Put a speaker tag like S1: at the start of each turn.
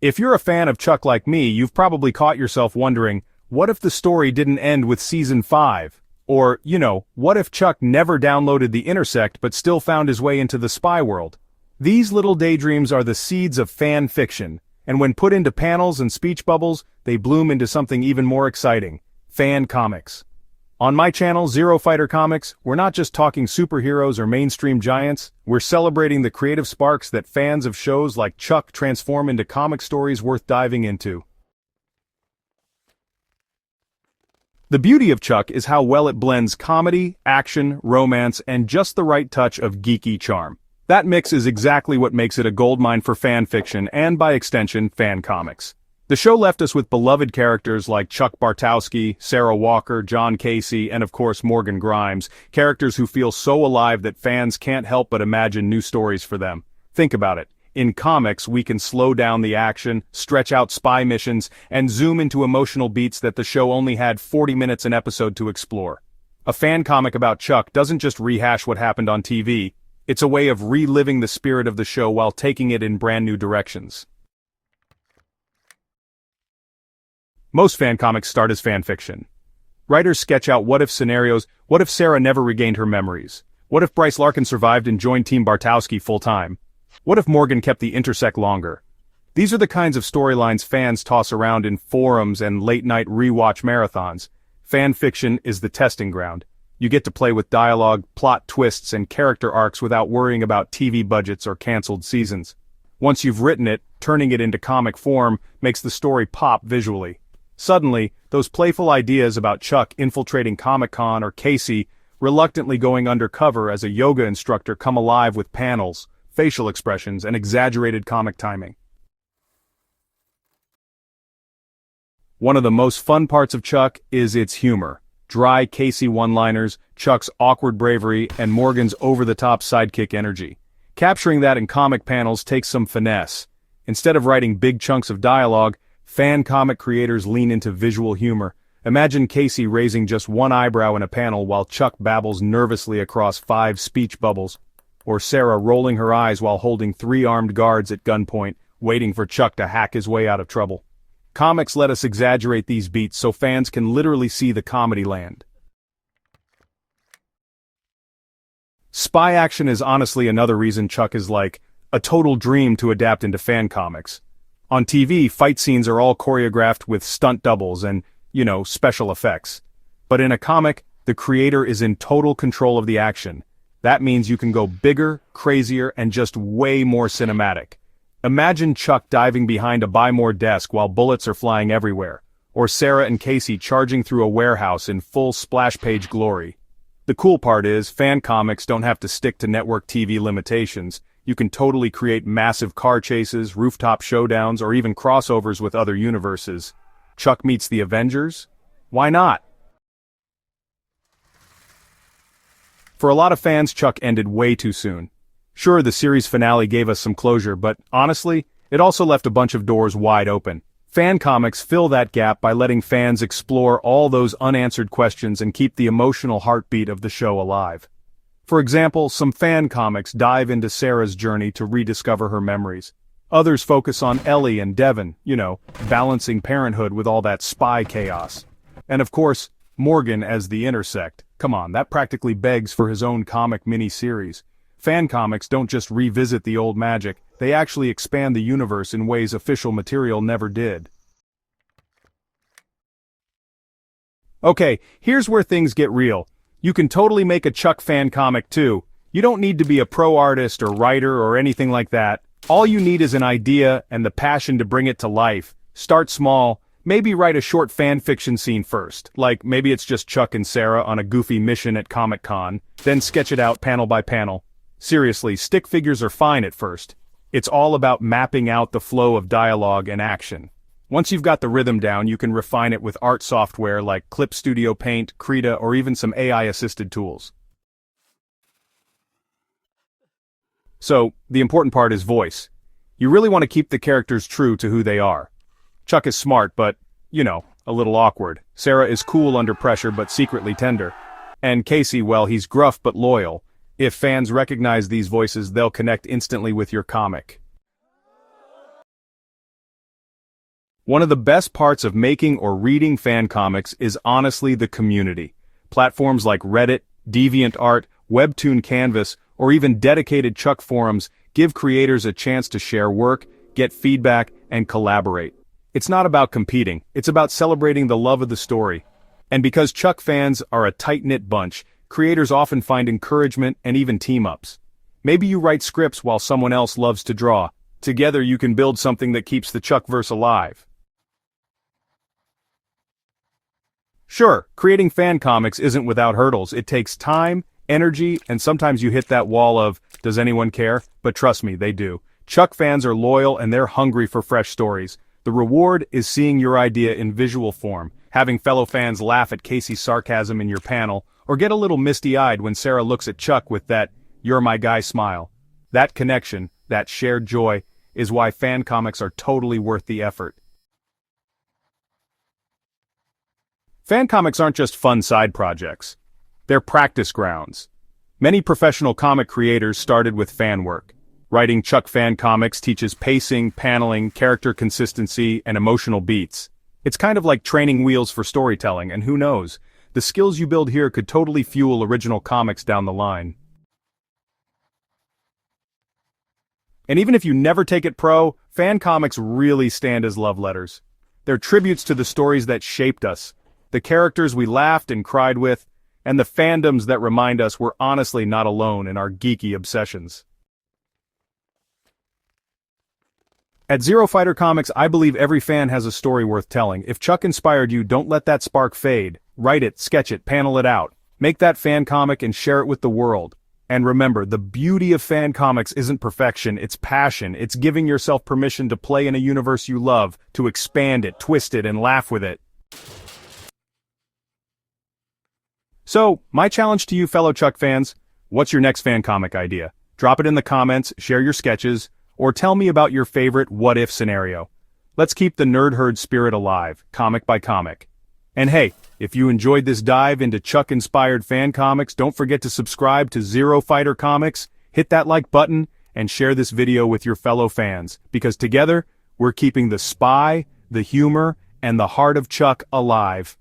S1: If you're a fan of Chuck like me, you've probably caught yourself wondering, what if the story didn't end with season 5? Or, what if Chuck never downloaded the Intersect but still found his way into the spy world? These little daydreams are the seeds of fan fiction, and when put into panels and speech bubbles, they bloom into something even more exciting: fan comics. On my channel, Zero Fighter Comics, we're not just talking superheroes or mainstream giants, we're celebrating the creative sparks that fans of shows like Chuck transform into comic stories worth diving into. The beauty of Chuck is how well it blends comedy, action, romance, and just the right touch of geeky charm. That mix is exactly what makes it a goldmine for fan fiction and, by extension, fan comics. The show left us with beloved characters like Chuck Bartowski, Sarah Walker, John Casey, and of course Morgan Grimes, characters who feel so alive that fans can't help but imagine new stories for them. Think about it. In comics, we can slow down the action, stretch out spy missions, and zoom into emotional beats that the show only had 40 minutes an episode to explore. A fan comic about Chuck doesn't just rehash what happened on TV, it's a way of reliving the spirit of the show while taking it in brand new directions. Most fan comics start as fan fiction. Writers sketch out what-if scenarios. What if Sarah never regained her memories? What if Bryce Larkin survived and joined Team Bartowski full-time? What if Morgan kept the Intersect longer? These are the kinds of storylines fans toss around in forums and late-night rewatch marathons. Fan fiction is the testing ground. You get to play with dialogue, plot twists, and character arcs without worrying about TV budgets or canceled seasons. Once you've written it, turning it into comic form makes the story pop visually. Suddenly, those playful ideas about Chuck infiltrating Comic-Con or Casey reluctantly going undercover as a yoga instructor come alive with panels, facial expressions, and exaggerated comic timing. One of the most fun parts of Chuck is its humor. Dry Casey one-liners, Chuck's awkward bravery, and Morgan's over-the-top sidekick energy. Capturing that in comic panels takes some finesse. Instead of writing big chunks of dialogue, fan comic creators lean into visual humor. Imagine Casey raising just one eyebrow in a panel while Chuck babbles nervously across 5 speech bubbles. Or Sarah rolling her eyes while holding 3 armed guards at gunpoint, waiting for Chuck to hack his way out of trouble. Comics let us exaggerate these beats so fans can literally see the comedy land. Spy action is honestly another reason Chuck is like a total dream to adapt into fan comics. On TV, fight scenes are all choreographed with stunt doubles and, special effects. But in a comic, the creator is in total control of the action. That means you can go bigger, crazier, and just way more cinematic. Imagine Chuck diving behind a Buy More desk while bullets are flying everywhere, or Sarah and Casey charging through a warehouse in full splash page glory. The cool part is, fan comics don't have to stick to network TV limitations. You can totally create massive car chases, rooftop showdowns, or even crossovers with other universes. Chuck meets the Avengers? Why not? For a lot of fans, Chuck ended way too soon. Sure, the series finale gave us some closure, but honestly, it also left a bunch of doors wide open. Fan comics fill that gap by letting fans explore all those unanswered questions and keep the emotional heartbeat of the show alive. For example, some fan comics dive into Sarah's journey to rediscover her memories. Others focus on Ellie and Devon, balancing parenthood with all that spy chaos. And of course, Morgan as the Intersect. Come on, that practically begs for his own comic mini-series. Fan comics don't just revisit the old magic, they actually expand the universe in ways official material never did. Okay, here's where things get real. You can totally make a Chuck fan comic too. You don't need to be a pro artist or writer or anything like that. All you need is an idea and the passion to bring it to life. Start small. Maybe write a short fan fiction scene first, like maybe it's just Chuck and Sarah on a goofy mission at Comic-Con, then sketch it out panel by panel. Seriously, stick figures are fine at first. It's all about mapping out the flow of dialogue and action. Once you've got the rhythm down, you can refine it with art software like Clip Studio Paint, Krita, or even some AI-assisted tools. So, the important part is voice. You really want to keep the characters true to who they are. Chuck is smart, but, a little awkward. Sarah is cool under pressure but secretly tender. And Casey, well, he's gruff but loyal. If fans recognize these voices, they'll connect instantly with your comic. One of the best parts of making or reading fan comics is honestly the community. Platforms like Reddit, DeviantArt, Webtoon Canvas, or even dedicated Chuck forums give creators a chance to share work, get feedback, and collaborate. It's not about competing, it's about celebrating the love of the story. And because Chuck fans are a tight-knit bunch, creators often find encouragement and even team-ups. Maybe you write scripts while someone else loves to draw. Together you can build something that keeps the Chuckverse alive. Sure, creating fan comics isn't without hurdles. It takes time, energy, and sometimes you hit that wall of, does anyone care? But trust me, they do. Chuck fans are loyal and they're hungry for fresh stories. The reward is seeing your idea in visual form, having fellow fans laugh at Casey's sarcasm in your panel, or get a little misty-eyed when Sarah looks at Chuck with that, "you're my guy" smile. That connection, that shared joy, is why fan comics are totally worth the effort. Fan comics aren't just fun side projects. They're practice grounds. Many professional comic creators started with fan work. Writing Chuck fan comics teaches pacing, paneling, character consistency, and emotional beats. It's kind of like training wheels for storytelling, and who knows, the skills you build here could totally fuel original comics down the line. And even if you never take it pro, fan comics really stand as love letters. They're tributes to the stories that shaped us, the characters we laughed and cried with, and the fandoms that remind us we're honestly not alone in our geeky obsessions. At Zero Fighter Comics, I believe every fan has a story worth telling. If Chuck inspired you, don't let that spark fade. Write it, sketch it, panel it out. Make that fan comic and share it with the world. And remember, the beauty of fan comics isn't perfection, it's passion. It's giving yourself permission to play in a universe you love, to expand it, twist it, and laugh with it. So, my challenge to you fellow Chuck fans, what's your next fan comic idea? Drop it in the comments, share your sketches, or tell me about your favorite what-if scenario. Let's keep the nerd herd spirit alive, comic by comic. And hey, if you enjoyed this dive into Chuck-inspired fan comics, don't forget to subscribe to Zero Fighter Comics, hit that like button, and share this video with your fellow fans, because together, we're keeping the spy, the humor, and the heart of Chuck alive.